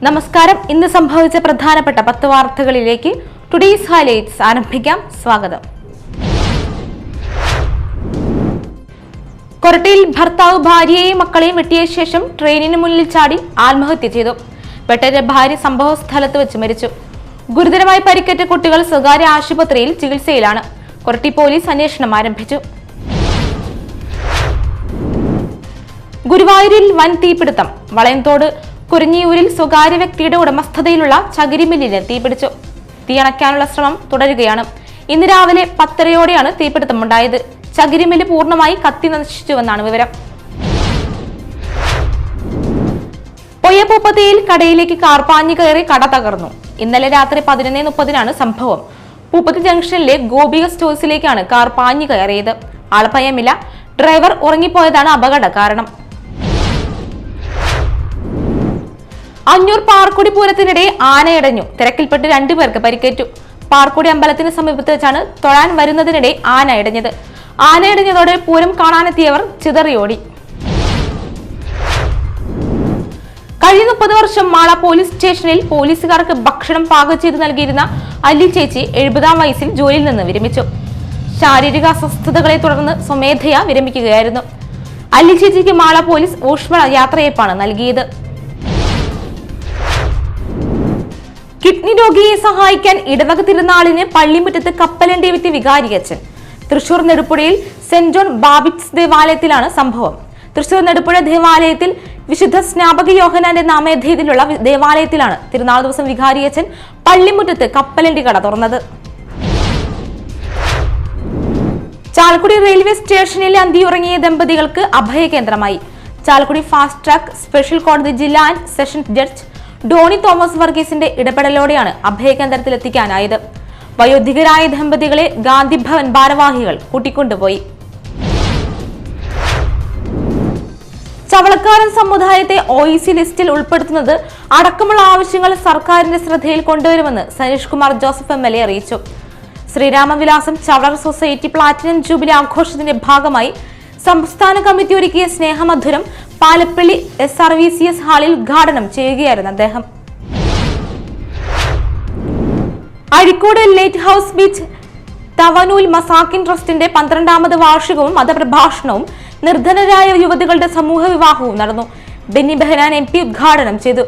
നമസ്കാരം. ഇന്ന് സംഭവിച്ച പ്രധാനപ്പെട്ട 10 വാർത്തകളിലേക്ക് ടുഡേയ്സ് ഹൈലൈറ്റ്സ് ആരംഭിക്കാം. സ്വാഗതം. കൊരട്ടിയിൽ ഭർത്താവ് ഭാര്യയെയും മക്കളെയും വെട്ടിയ ശേഷം ട്രെയിനിന് മുന്നിൽ ചാടി ആത്മഹത്യ ചെയ്തു. വെട്ടേറ്റ ഭാര്യ സംഭവ സ്ഥലത്ത് വെച്ച് മരിച്ചു. ഗുരുതരമായി പരിക്കേറ്റ കുട്ടികൾ സ്വകാര്യ ആശുപത്രിയിൽ ചികിത്സയിലാണ്. കൊരട്ടി പോലീസ് അന്വേഷണം ആരംഭിച്ചു. ഗുരുവായൂരിൽ വൻ തീപിടുത്തം. വളയംതോട് കുരിഞ്ഞിയൂരിൽ സ്വകാര്യ വ്യക്തിയുടെ ഉടമസ്ഥതയിലുള്ള ചകിരിമില്ലിന് തീപിടിച്ചു. തീയണയ്ക്കാനുള്ള ശ്രമം തുടരുകയാണ്. ഇന്ന് രാവിലെ 10:30-ഓടെയാണ് തീപിടുത്തമുണ്ടായത്. ചകിരിമില്ല് പൂർണ്ണമായി കത്തി നശിച്ചുവെന്നാണ് വിവരം. പൊയ്യപ്പൂപ്പത്തിയിൽ കടയിലേക്ക് കാർ പാഞ്ഞു കയറി കട തകർന്നു. ഇന്നലെ രാത്രി 11:30-നാണ് സംഭവം. പൂപ്പത്തി ജംഗ്ഷനിലെ ഗോപിക സ്റ്റോഴ്സിലേക്കാണ് കാർ പാഞ്ഞു കയറിയത്. ആളപായമില്ല. ഡ്രൈവർ ഉറങ്ങിപ്പോയതാണ് അപകട കാരണം. അഞ്ഞൂർ പാർക്കുടി പൂരത്തിനിടെ ആനയടഞ്ഞു. തിരക്കിൽപ്പെട്ട് 2 പേർക്ക് പരിക്കേറ്റു. പാർക്കുടി അമ്പലത്തിന് സമീപത്ത് വെച്ചാണ് തൊഴാൻ വരുന്നതിനിടെ ആനയടഞ്ഞത്. ആനയടഞ്ഞതോടെ പൂരം കാണാനെത്തിയവർ ചിതറിയോടി. കഴിഞ്ഞ 30 വർഷം മാള പോലീസ് സ്റ്റേഷനിൽ പോലീസുകാർക്ക് ഭക്ഷണം പാകം ചെയ്ത് നൽകിയിരുന്ന അല്ലി ചേച്ചി 70-ാം വയസ്സിൽ ജോലിയിൽ നിന്ന് വിരമിച്ചു. ശാരീരിക അസ്വസ്ഥതകളെ തുടർന്ന് സ്വമേധയാ വിരമിക്കുകയായിരുന്നു. അല്ലി ചേച്ചിക്ക് മാള പോലീസ് ഊഷ്മള യാത്രയയപ്പാണ് നൽകിയത്. കിഡ്നി രോഗിയെ സഹായിക്കാൻ ഇടവക തിരുനാളിന് പള്ളിമുറ്റത്ത് കപ്പലണ്ടി വിറ്റ് വികാരിയച്ഛൻ. തൃശൂർ നെടുപ്പുഴയിൽ സെന്റ് ജോൺ ബാപ്റ്റിസ്റ്റ് ദേവാലയത്തിലാണ് സംഭവം. തൃശൂർ നെടുപ്പുഴ ദേവാലയത്തിൽ വിശുദ്ധ സ്നാപക യോഹന്നാന്റെ നാമധേയത്തിലുള്ള ദേവാലയത്തിലാണ് തിരുനാൾ ദിവസം വികാരിയച്ഛൻ പള്ളിമുറ്റത്ത് കപ്പലണ്ടി കട തുറന്നത്. ചാലക്കുടി റെയിൽവേ സ്റ്റേഷനിൽ അന്തിയുറങ്ങിയ ദമ്പതികൾക്ക് അഭയകേന്ദ്രമായി. ചാലക്കുടി ഫാസ്റ്റ് ട്രാക്ക് സ്പെഷ്യൽ കോടതി ജില്ലാ and sessions judge Doni Thomas വർഗീസിന്റെ ഇടപെടലോടെയാണ് അഭയകേന്ദ്രത്തിലെത്തിക്കാനായത്. വയോധികരായ ദമ്പതികളെ ഗാന്ധി ഭവൻ ഭാരവാഹികൾ കൂട്ടിക്കൊണ്ടുപോയി. ചവളക്കാരൻ സമുദായത്തെ OEC ലിസ്റ്റിൽ ഉൾപ്പെടുത്തുന്നത് അടക്കമുള്ള ആവശ്യങ്ങൾ സർക്കാരിന്റെ ശ്രദ്ധയിൽ കൊണ്ടുവരുമെന്ന് സനീഷ് കുമാർ ജോസഫ് MLA അറിയിച്ചു. ശ്രീരാമവിലാസം ചവളർ സൊസൈറ്റി പ്ലാറ്റിനം ജൂബിലി ആഘോഷത്തിന്റെ ഭാഗമായി സംസ്ഥാന കമ്മിറ്റി ഒരുക്കിയ സ്നേഹമധുരം പാലപ്പള്ളി SRVCS ഹാളിൽ ഉദ്ഘാടനം ചെയ്യുകയായിരുന്നു അദ്ദേഹം. Azhikode light house beach Thavanur Masakin ട്രസ്റ്റിന്റെ 12ാമത് വാർഷികവും മതപ്രഭാഷണവും നിർധനരായ യുവതികളുടെ സമൂഹ വിവാഹവും നടന്നു. ബെന്നി ബെഹനാൻ MP ഉദ്ഘാടനം ചെയ്തു.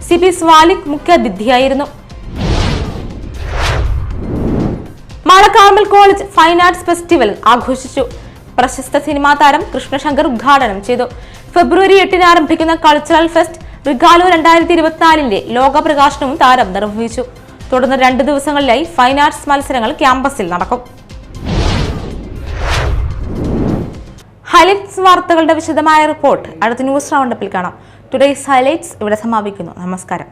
CP സ്വാലിക് മുഖ്യാതിഥിയായിരുന്നു. Mala Carmel college fine arts festival ആഘോഷിച്ചു. പ്രശസ്ത സിനിമാ താരം കൃഷ്ണശങ്കർ ഉദ്ഘാടനം ചെയ്തു. ഫെബ്രുവരി 8-ന് ആരംഭിക്കുന്ന കൾച്ചറൽ ഫെസ്റ്റ് റിഗാലോ 2024-ന്റെ ലോക പ്രകാശനവും താരം നിർവഹിച്ചു. തുടർന്ന് 2 ദിവസങ്ങളിലായി ഫൈൻ ആർട്സ് മത്സരങ്ങൾ ക്യാമ്പസിൽ നടക്കും. ഹൈലൈറ്റ്സ് വാർത്തകളുടെ വിശദമായ റിപ്പോർട്ട് അടുത്ത ന്യൂസ് റൗണ്ടപ്പിൽ കാണാം. ടുഡേയ്സ് ഹൈലൈറ്റ്സ് ഇവിടെ സമാപിക്കുന്നു. നമസ്കാരം.